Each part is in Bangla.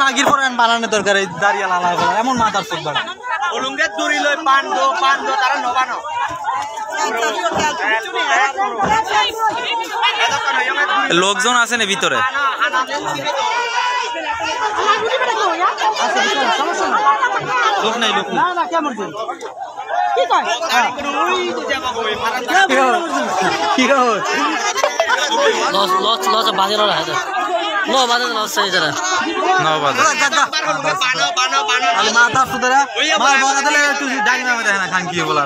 মাগির পরে বানানোর দরকার দাঁড়িয়ে লালা এমন মাথার চোখ বাড়া ওলুঙ্গে দড়ি লই পান্ডো তারা নবানো লোকজন আছে না ভিতরে লোক নাই লোক মাথা সুতরা খান কি বলা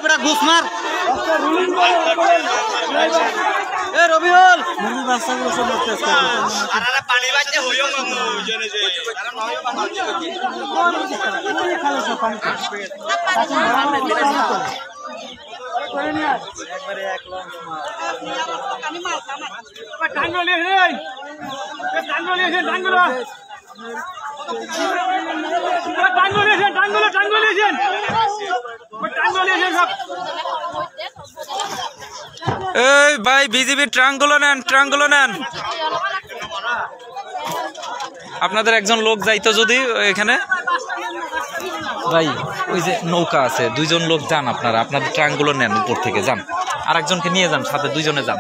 बड़ा घुस मार रबिउल पानी बाजते होयो जने जे ভাই বিজিবি ট্রাঙ্গুলো নেন আপনাদের একজন লোক যাইতো যদি এখানে ভাই ওই যে নৌকা আছে দুইজন লোক যান আপনারা আপনাদের ট্রাঙ্গুলো নেন উপর থেকে যান আর একজনকে নিয়ে যান সাথে দুইজনে যান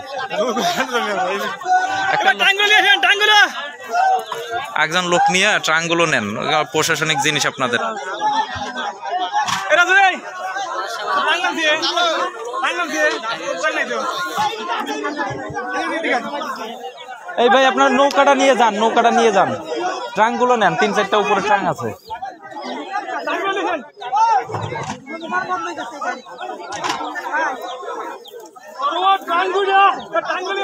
একজন লোক নিয়ে ট্রাঙ্গুলো নেন প্রশাসনিক জিনিস আপনাদের এই ভাই আপনার নৌকাটা নিয়ে যান ট্রাঙ্গুলো নেন 3-4টা উপরে ট্রাং আছে ট্রাঙ্গুলো